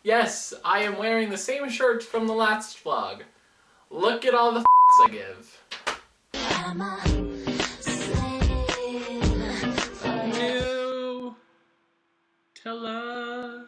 Yes, I am wearing the same shirt from the last vlog. Look at all the f***s I give. New to love.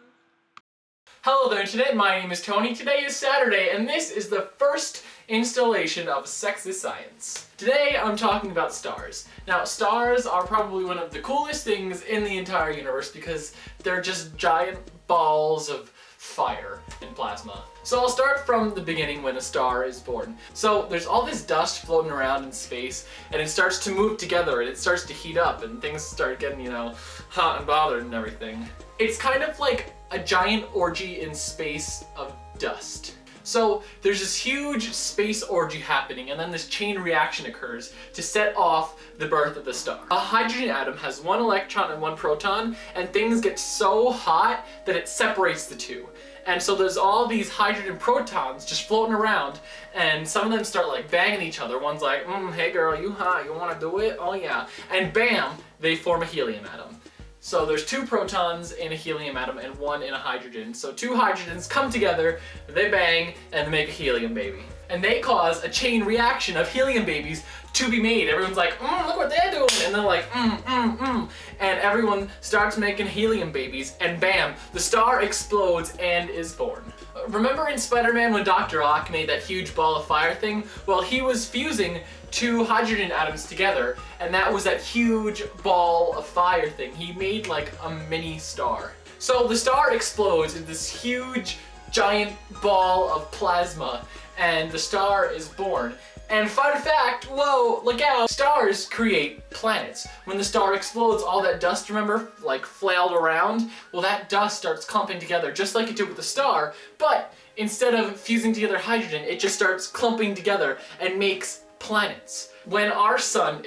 Hello there, Internet. My name is Tony. Today is Saturday, and this is the first installation of Sex is Science. Today, I'm talking about stars. Now, stars are probably one of the coolest things in the entire universe because they're just giant balls of fire and plasma. So I'll start from the beginning when a star is born. So there's all this dust floating around in space, and it starts to move together, and it starts to heat up, and things start getting, hot and bothered and everything. It's kind of like a giant orgy in space of dust. So there's this huge space orgy happening, and then this chain reaction occurs to set off the birth of the star. A hydrogen atom has one electron and one proton, and things get so hot that it separates the two. And so there's all these hydrogen protons just floating around, and some of them start like banging each other. One's like, hey girl, you hot, you wanna do it? Oh yeah. And bam, they form a helium atom. So there's two protons in a helium atom and one in a hydrogen. So two hydrogens come together, they bang, and they make a helium baby. And they cause a chain reaction of helium babies to be made. Everyone's like, look what they're doing. And they're like, And everyone starts making helium babies, and bam, the star explodes and is born. Remember in Spider-Man when Dr. Ock made that huge ball of fire thing? Well, he was fusing two hydrogen atoms together, and that was that huge ball of fire thing. He made like a mini star. So the star explodes in this huge, giant ball of plasma, and the star is born. And fun fact, whoa, look out, stars create planets. When the star explodes, all that dust, remember, like flailed around? Well, that dust starts clumping together just like it did with the star, but instead of fusing together hydrogen, it just starts clumping together and makes planets. When our sun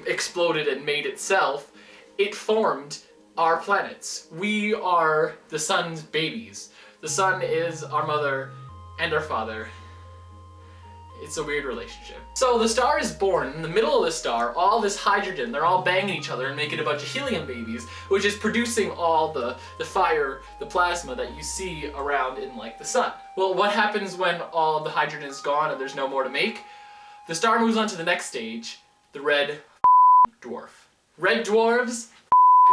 exploded and made itself, it formed our planets. We are the sun's babies. The sun is our mother and our father. It's a weird relationship. So the star is born. In the middle of the star, all this hydrogen, they're all banging each other and making a bunch of helium babies, which is producing all the fire, the plasma that you see around in like the sun. Well, what happens when all the hydrogen is gone and there's no more to make? The star moves on to the next stage, the red dwarf. Red dwarfs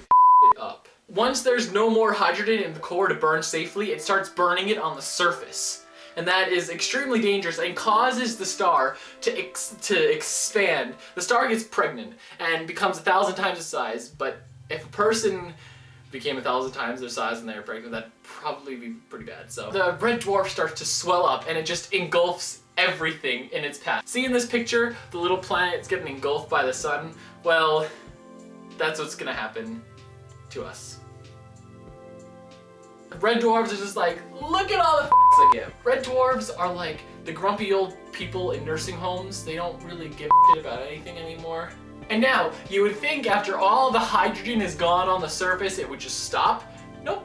it up. Once there's no more hydrogen in the core to burn safely, it starts burning it on the surface. And that is extremely dangerous and causes the star to expand. The star gets pregnant and becomes 1,000 times the size, but if a person became 1,000 times their size and they were pregnant, that'd probably be pretty bad. So the red dwarf starts to swell up and it just engulfs everything in its path. See in this picture, the little planet is getting engulfed by the sun? Well, that's what's gonna happen to us. Red dwarves are just like, look at all the I give. Red dwarves are like the grumpy old people in nursing homes. They don't really give a shit about anything anymore. And now, you would think after all the hydrogen is gone on the surface, it would just stop. Nope.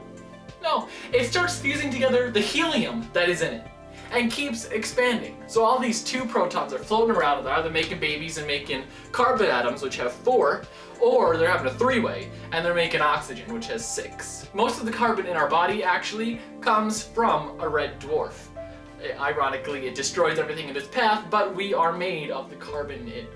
No. It starts fusing together the helium that is in it and keeps expanding. So all these two protons are floating around, and they're either making babies and making carbon atoms, which have 4, or they're having a 3-way, and they're making oxygen, which has 6. Most of the carbon in our body actually comes from a red dwarf. Ironically, it destroys everything in its path, but we are made of the carbon it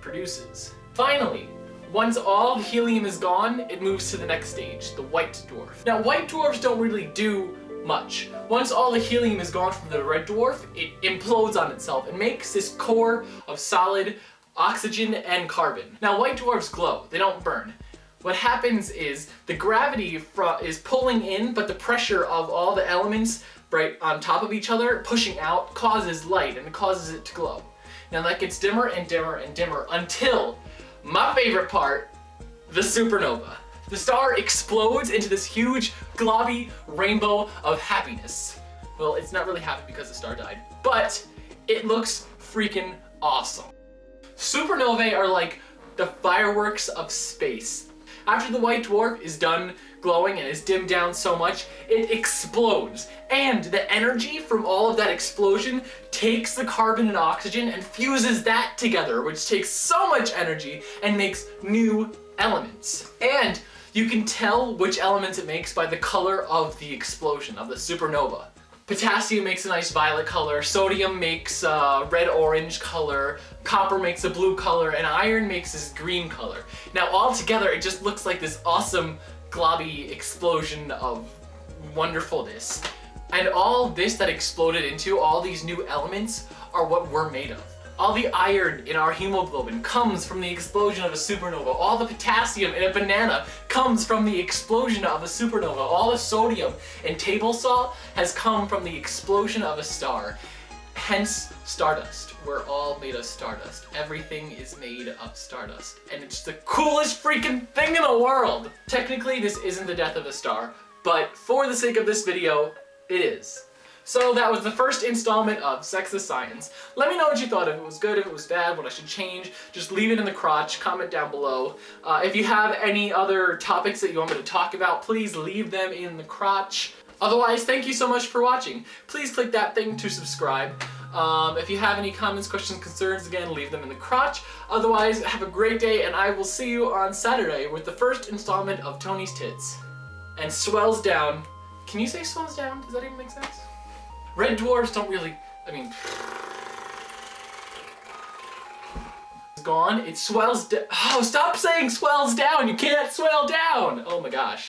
produces. Finally, once all the helium is gone, it moves to the next stage, the white dwarf. Now, white dwarfs don't really do much. Once all the helium is gone from the red dwarf, it implodes on itself and makes this core of solid oxygen and carbon. Now, white dwarfs glow, they don't burn. What happens is the gravity is pulling in, but the pressure of all the elements right on top of each other pushing out causes light, and it causes it to glow. Now that gets dimmer and dimmer and dimmer until my favorite part, the supernova. The star explodes into this huge globby rainbow of happiness. Well, it's not really happy because the star died, but it looks freaking awesome. Supernovae are like the fireworks of space. After the white dwarf is done glowing and is dimmed down so much, it explodes. And the energy from all of that explosion takes the carbon and oxygen and fuses that together, which takes so much energy and makes new elements. And You can tell which elements it makes by the color of the explosion, of the supernova. Potassium makes a nice violet color, sodium makes a red-orange color, copper makes a blue color, and iron makes this green color. Now all together it just looks like this awesome globby explosion of wonderfulness. And all this that exploded into, all these new elements, are what we're made of. All the iron in our hemoglobin comes from the explosion of a supernova. All the potassium in a banana comes from the explosion of a supernova. All the sodium in table salt has come from the explosion of a star. Hence, stardust. We're all made of stardust. Everything is made of stardust. And it's the coolest freaking thing in the world! Technically, this isn't the death of a star, but for the sake of this video, it is. So that was the first installment of Sex is Science. Let me know what you thought, if it was good, if it was bad, what I should change. Just leave it in the crotch, comment down below. If you have any other topics that you want me to talk about, please leave them in the crotch. Otherwise, thank you so much for watching. Please click that thing to subscribe. If you have any comments, questions, concerns, again, leave them in the crotch. Otherwise, have a great day, and I will see you on Saturday with the first installment of Tony's Tits. And swells down. Can you say swells down? Does that even make sense? Red dwarfs don't really, I mean, it's gone. It swells down. Oh, stop saying swells down. You can't swell down. Oh my gosh.